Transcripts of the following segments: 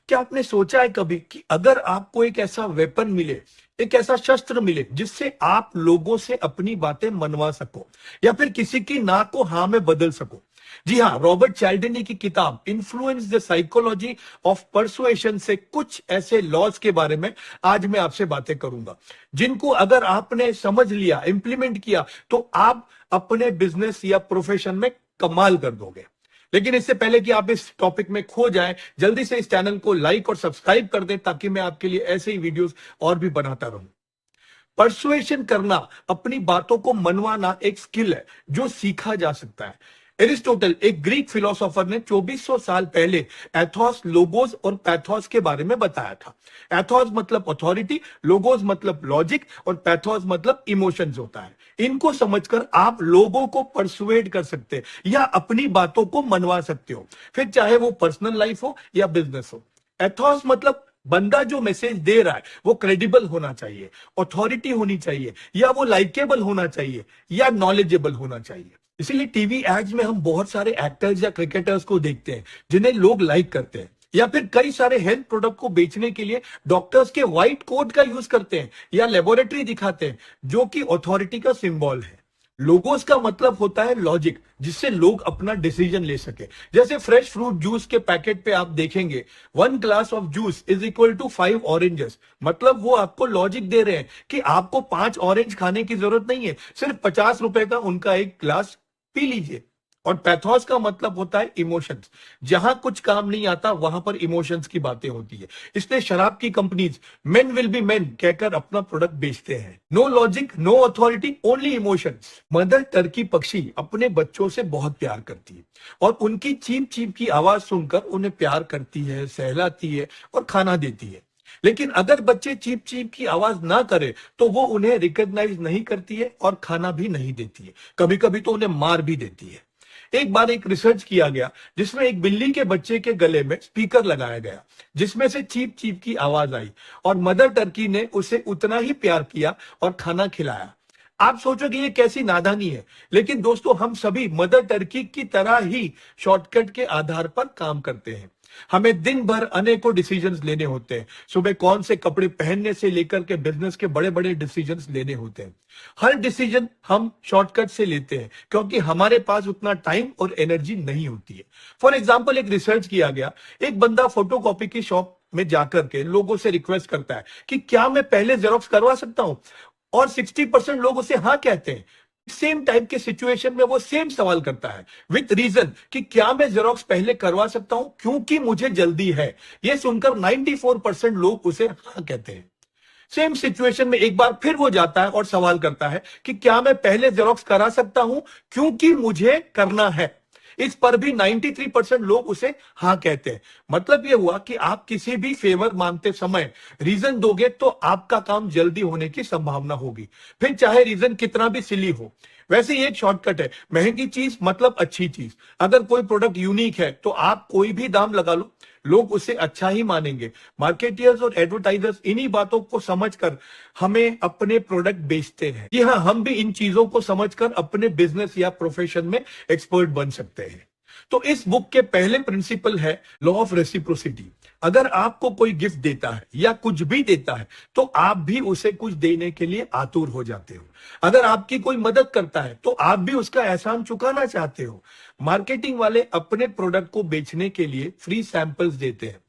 क्या आपने सोचा है कभी कि अगर आपको एक ऐसा वेपन मिले, एक ऐसा शस्त्र मिले जिससे आप लोगों से अपनी बातें मनवा सको या फिर किसी की ना को हाँ में बदल सको? जी हाँ, रॉबर्ट चाल्डिनी की किताब influence the psychology of persuasion से कुछ ऐसे लॉज के बारे में आज मैं आपसे बातें करूंगा, जिनको अगर आपने समझ लिया, इंप्लीमेंट किया, तो आप अपने बिजनेस या प्रोफेशन में कमाल कर दोगे। लेकिन इससे पहले कि आप इस टॉपिक में खो जाएं, जल्दी से इस चैनल को लाइक और सब्सक्राइब कर दें ताकि मैं आपके लिए ऐसे ही वीडियोस और भी बनाता रहूं। परसुएशन करना, अपनी बातों को मनवाना एक स्किल है जो सीखा जा सकता है। एरिस्टोटल, एक ग्रीक फिलोसोफर ने 2400 साल पहले एथोस, लोगोस और पैथोस के बारे में बताया था। एथोस मतलब अथॉरिटी, लोगोस मतलब लॉजिक और पैथोस मतलब इमोशंस होता है। इनको समझकर आप लोगों को परसुएड कर सकते हैं या अपनी बातों को मनवा सकते हो, फिर चाहे वो पर्सनल लाइफ हो या बिजनेस हो। एथोस मतलब बंदा जो मैसेज दे रहा है वो क्रेडिबल होना चाहिए, अथॉरिटी होनी चाहिए, या वो लाइकेबल होना चाहिए, या नॉलेजेबल होना चाहिए। इसीलिए टीवी एड्स में हम बहुत सारे एक्टर्स या क्रिकेटर्स को देखते हैं जिन्हें लोग लाइक करते हैं, या फिर कई सारे हेल्थ प्रोडक्ट को बेचने के लिए डॉक्टर्स के व्हाइट कोट का यूज करते हैं या लेबोरेटरी दिखाते हैं, जो कि अथॉरिटी का सिंबल है। लोगोस का मतलब होता है लॉजिक, जिससे लोग अपना डिसीजन ले सके। जैसे फ्रेश फ्रूट जूस के पैकेट पे आप देखेंगे 1 glass of juice is equal to 5 oranges. मतलब वो आपको लॉजिक दे रहे हैं कि आपको 5 ऑरेंज खाने की जरूरत नहीं है, सिर्फ 50 रुपए का उनका एक ग्लास पी लीजिए। और पैथोस का मतलब होता है इमोशंस। जहां कुछ काम नहीं आता वहां पर इमोशंस की बातें होती है। इसलिए शराब की companies men will be men कहकर अपना प्रोडक्ट बेचते हैं। No logic, no authority, only emotions. Mother turkey पक्षी अपने बच्चों से बहुत प्यार करती है और उनकी चीप चीप की आवाज सुनकर उन्हें प्यार करती है, सहलाती है और खाना देती है। लेकिन अगर बच्चे चीप चीप की आवाज ना करे तो वो उन्हें रिकॉग्नाइज नहीं करती है और खाना भी नहीं देती है, कभी कभी तो उन्हें मार भी देती है। एक बार एक रिसर्च किया गया जिसमें एक बिल्ली के बच्चे के गले में स्पीकर लगाया गया जिसमें से चीप चीप की आवाज आई, और मदर टर्की ने उसे उतना ही प्यार किया और खाना खिलाया। आप सोचोगे ये कैसी नादानी है, लेकिन दोस्तों हम सभी मदर टर्की की तरह ही शॉर्टकट के आधार पर काम करते हैं। हमें दिन भर अनेकों डिसीजंस लेने होते हैं। सुबह कौन से कपड़े पहनने से लेकर के बिजनेस के बड़े बड़े डिसीजंस लेने होते हैं। हर डिसीजन हम शॉर्टकट से लेते हैं क्योंकि हमारे पास उतना टाइम और एनर्जी नहीं होती है। फॉर एग्जाम्पल, एक रिसर्च किया गया, एक बंदा फोटोकॉपी की शॉप में जाकर के लोगों से रिक्वेस्ट करता है कि क्या मैं पहले जेरोक्स करवा सकता हूं, और 60% लोग उसे हाँ कहते हैं। सेम टाइप के सिचुएशन में वो सेम सवाल करता है विथ रीजन कि क्या मैं जेरोक्स पहले करवा सकता हूं क्योंकि मुझे जल्दी है। ये सुनकर 94% लोग उसे हाँ कहते हैं। सेम सिचुएशन में एक बार फिर वो जाता है और सवाल करता है कि क्या मैं पहले जेरोक्स करा सकता हूं क्योंकि मुझे करना है। इस पर भी 93% लोग उसे हाँ कहते हैं। मतलब ये हुआ कि आप किसी भी फेवर मांगते समय रीजन दोगे तो आपका काम जल्दी होने की संभावना होगी, फिर चाहे रीजन कितना भी सिली हो। वैसे ही एक शॉर्टकट है, महंगी चीज मतलब अच्छी चीज। अगर कोई प्रोडक्ट यूनिक है तो आप कोई भी दाम लगा लो, लोग उसे अच्छा ही मानेंगे। मार्केटियर्स और एडवर्टाइजर्स इन्हीं बातों को समझकर हमें अपने प्रोडक्ट बेचते हैं। जी हाँ, हम भी इन चीजों को समझकर अपने बिजनेस या प्रोफेशन में एक्सपर्ट बन सकते हैं। तो इस बुक के पहले प्रिंसिपल है लॉ ऑफ रेसिप्रोसिटी। अगर आपको कोई गिफ्ट देता है या कुछ भी देता है तो आप भी उसे कुछ देने के लिए आतुर हो जाते हो। अगर आपकी कोई मदद करता है तो आप भी उसका एहसान चुकाना चाहते हो। मार्केटिंग वाले अपने प्रोडक्ट को बेचने के लिए फ्री सैंपल्स देते हैं,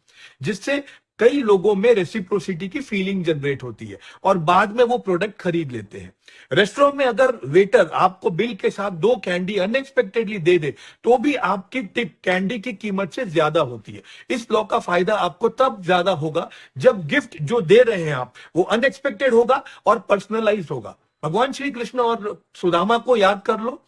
जिससे कई लोगों में रेसिप्रोसिटी की फीलिंग जनरेट होती है और बाद में वो प्रोडक्ट खरीद लेते हैं। रेस्टोरेंट में अगर वेटर आपको बिल के साथ 2 कैंडी अनएक्सपेक्टेडली दे दे तो भी आपकी टिप कैंडी की कीमत से ज्यादा होती है। इस लॉ का फायदा आपको तब ज्यादा होगा जब गिफ्ट जो दे रहे हैं आप वो अनएक्सपेक्टेड होगा और पर्सनलाइज होगा। भगवान श्री कृष्ण और सुदामा को याद कर लो।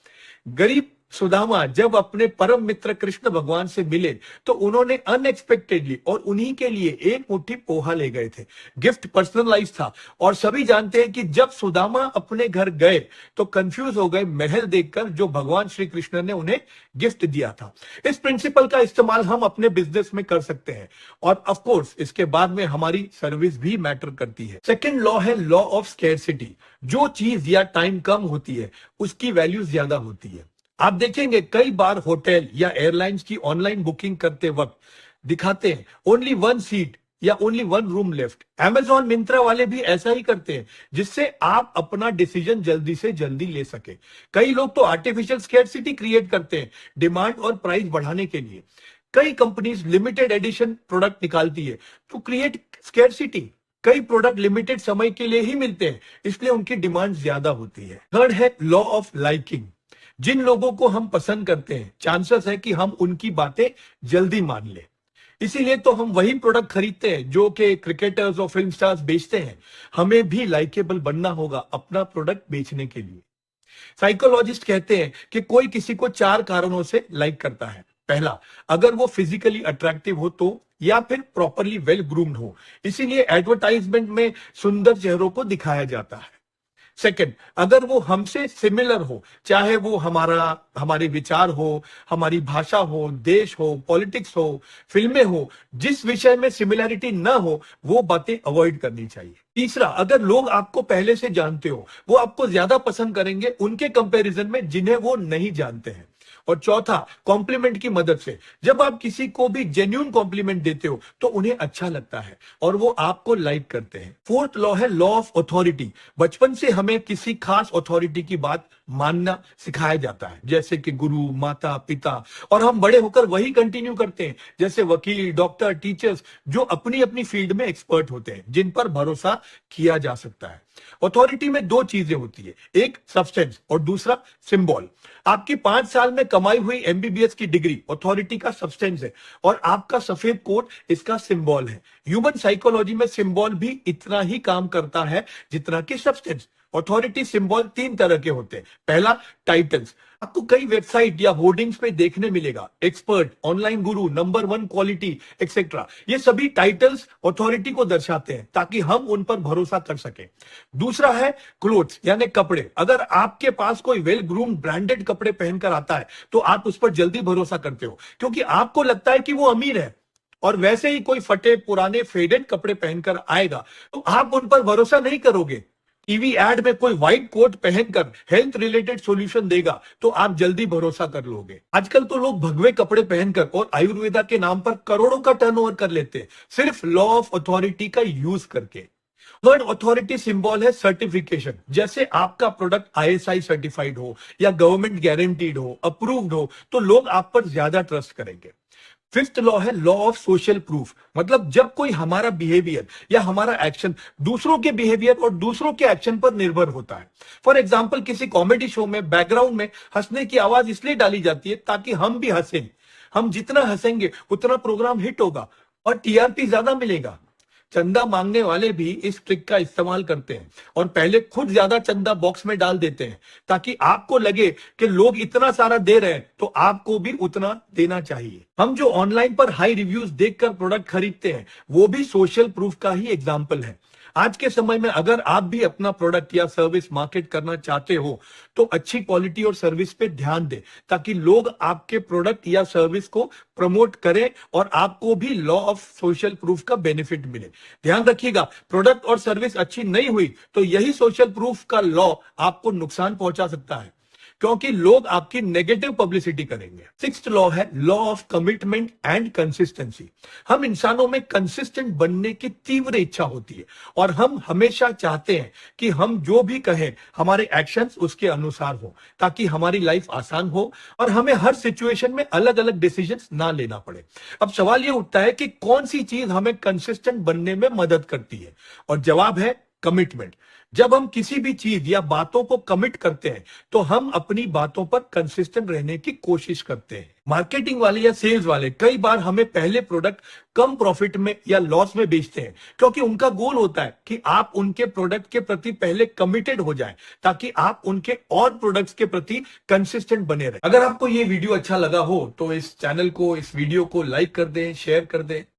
गरीब सुदामा जब अपने परम मित्र कृष्ण भगवान से मिले तो उन्होंने अनएक्सपेक्टेडली और उन्हीं के लिए एक मुट्ठी पोहा ले गए थे। गिफ्ट पर्सनलाइज था और सभी जानते हैं कि जब सुदामा अपने घर गए तो कंफ्यूज हो गए महल देखकर जो भगवान श्री कृष्ण ने उन्हें गिफ्ट दिया था। इस प्रिंसिपल का इस्तेमाल हम अपने बिजनेस में कर सकते हैं और ऑफ कोर्स इसके बाद में हमारी सर्विस भी मैटर करती है। सेकंड लॉ है लॉ ऑफ स्कैरसिटी। जो चीज या टाइम कम होती है उसकी वैल्यू ज्यादा होती है। आप देखेंगे कई बार होटल या एयरलाइंस की ऑनलाइन बुकिंग करते वक्त दिखाते हैं ओनली वन सीट या only one room left. Amazon Myntra वाले भी ऐसा ही करते हैं, जिससे आप अपना डिसीजन जल्दी से जल्दी ले सके। कई लोग तो आर्टिफिशियल स्कैर्सिटी क्रिएट करते हैं डिमांड और प्राइस बढ़ाने के लिए। कई कंपनीज लिमिटेड एडिशन प्रोडक्ट निकालती है टू क्रिएट स्कैर्सिटी। कई प्रोडक्ट लिमिटेड समय के लिए ही मिलते हैं, इसलिए उनकी डिमांड ज्यादा होती है। थर्ड है लॉ ऑफ लाइकिंग। जिन लोगों को हम पसंद करते हैं, चांसेस है कि हम उनकी बातें जल्दी मान लें। इसीलिए तो हम वही प्रोडक्ट खरीदते हैं जो कि क्रिकेटर्स और फिल्म स्टार्स बेचते हैं। हमें भी लाइकेबल बनना होगा अपना प्रोडक्ट बेचने के लिए। साइकोलॉजिस्ट कहते हैं कि कोई किसी को 4 कारणों से लाइक करता है। पहला, अगर वो फिजिकली अट्रैक्टिव हो तो, या फिर प्रॉपरली वेल ग्रूम्ड हो, इसीलिए एडवर्टाइजमेंट में सुंदर चेहरों को दिखाया जाता है। सेकंड, अगर वो हमसे सिमिलर हो, चाहे वो हमारे विचार हो, हमारी भाषा हो, देश हो, पॉलिटिक्स हो, फिल्में हो, जिस विषय में सिमिलरिटी ना हो वो बातें अवॉइड करनी चाहिए। तीसरा, अगर लोग आपको पहले से जानते हो, वो आपको ज्यादा पसंद करेंगे उनके कंपैरिजन में जिन्हें वो नहीं जानते हैं। और चौथा, कॉम्प्लीमेंट की मदद से। जब आप किसी को भी जेन्युइन कॉम्प्लीमेंट देते हो तो उन्हें अच्छा लगता है और वो आपको लाइक करते हैं। फोर्थ लॉ है लॉ ऑफ अथॉरिटी। बचपन से हमें किसी खास अथॉरिटी की बात मानना सिखाया जाता है, जैसे कि गुरु, माता, पिता, और हम बड़े होकर वही कंटिन्यू करते हैं, जैसे वकील, डॉक्टर, टीचर्स, जो अपनी अपनी फील्ड में एक्सपर्ट होते हैं, जिन पर भरोसा किया जा सकता है। अथॉरिटी में 2 चीजें होती है, एक सब्सटेंस और दूसरा सिंबल। आपकी 5 साल में कमाई हुई एमबीबीएस की डिग्री अथॉरिटी का सब्सटेंस है और आपका सफेद कोट इसका सिंबल है। ह्यूमन साइकोलॉजी में सिंबल भी इतना ही काम करता है जितना कि सब्सटेंस। अथॉरिटी सिंबल 3 तरह के होते हैं। पहला, टाइटल्स। आपको कई वेबसाइट या होर्डिंग्स पे देखने मिलेगा, एक्सपर्ट, ऑनलाइन गुरु, नंबर 1 क्वालिटी, एक्सेट्रा। ये सभी टाइटल्स अथॉरिटी को दर्शाते हैं ताकि हम उन पर भरोसा कर सके। दूसरा है क्लोथ्स, यानी कपड़े। अगर आपके पास कोई वेल ग्रूम्ड ब्रांडेड कपड़े पहनकर आता है तो आप उस पर जल्दी भरोसा करते हो, क्योंकि आपको लगता है कि वो अमीर है। और वैसे ही कोई फटे पुराने फेडेड कपड़े पहनकर आएगा तो आप उन पर भरोसा नहीं करोगे। टीवी एड में कोई व्हाइट कोट पहनकर हेल्थ रिलेटेड सॉल्यूशन देगा तो आप जल्दी भरोसा कर लोगे। आजकल तो लोग भगवे कपड़े पहनकर और आयुर्वेदा के नाम पर करोड़ों का टर्नओवर कर लेते हैं, सिर्फ लॉ ऑफ अथॉरिटी का यूज करके। थर्ड अथॉरिटी सिंबल है सर्टिफिकेशन। जैसे आपका प्रोडक्ट आईएसआई सर्टिफाइड हो या गवर्नमेंट गारंटीड हो, अप्रूव्ड हो, तो लोग आप पर ज्यादा ट्रस्ट करेंगे। फिफ्थ लॉ है लॉ ऑफ सोशल प्रूफ। मतलब जब कोई हमारा बिहेवियर या हमारा एक्शन दूसरों के बिहेवियर और दूसरों के एक्शन पर निर्भर होता है। फॉर एग्जाम्पल, किसी कॉमेडी शो में बैकग्राउंड में हंसने की आवाज इसलिए डाली जाती है ताकि हम भी हंसें। हम जितना हंसेंगे उतना प्रोग्राम हिट होगा और टीआरपी ज्यादा मिलेगा। चंदा मांगने वाले भी इस ट्रिक का इस्तेमाल करते हैं और पहले खुद ज्यादा चंदा बॉक्स में डाल देते हैं ताकि आपको लगे कि लोग इतना सारा दे रहे हैं तो आपको भी उतना देना चाहिए। हम जो ऑनलाइन पर हाई रिव्यूज देखकर प्रोडक्ट खरीदते हैं वो भी सोशल प्रूफ का ही एग्जाम्पल है। आज के समय में अगर आप भी अपना प्रोडक्ट या सर्विस मार्केट करना चाहते हो तो अच्छी क्वालिटी और सर्विस पे ध्यान दें ताकि लोग आपके प्रोडक्ट या सर्विस को प्रमोट करें और आपको भी लॉ ऑफ सोशल प्रूफ का बेनिफिट मिले। ध्यान रखिएगा, प्रोडक्ट और सर्विस अच्छी नहीं हुई तो यही सोशल प्रूफ का लॉ आपको नुकसान पहुंचा सकता है, क्योंकि लोग आपकी नेगेटिव पब्लिसिटी करेंगे। सिक्स्थ लॉ है law of commitment and consistency. हम इंसानों में कंसिस्टेंट बनने की तीव्र इच्छा होती है और हम हमेशा चाहते हैं कि हम जो भी कहें हमारे एक्शंस उसके अनुसार हो ताकि हमारी लाइफ आसान हो और हमें हर सिचुएशन में अलग अलग डिसीजंस ना लेना पड़े। अब सवाल ये उठता है कि कौन सी चीज हमें कंसिस्टेंट बनने में मदद करती है, और जवाब है कमिटमेंट। जब हम किसी भी चीज या बातों को कमिट करते हैं तो हम अपनी बातों पर कंसिस्टेंट रहने की कोशिश करते हैं। मार्केटिंग वाले या सेल्स वाले कई बार हमें पहले प्रोडक्ट कम प्रॉफिट में या लॉस में बेचते हैं क्योंकि उनका गोल होता है कि आप उनके प्रोडक्ट के प्रति पहले कमिटेड हो जाएं ताकि आप उनके और प्रोडक्ट्स के प्रति कंसिस्टेंट बने रहें। अगर आपको ये वीडियो अच्छा लगा हो तो इस चैनल को, इस वीडियो को लाइक कर दें, शेयर कर दें।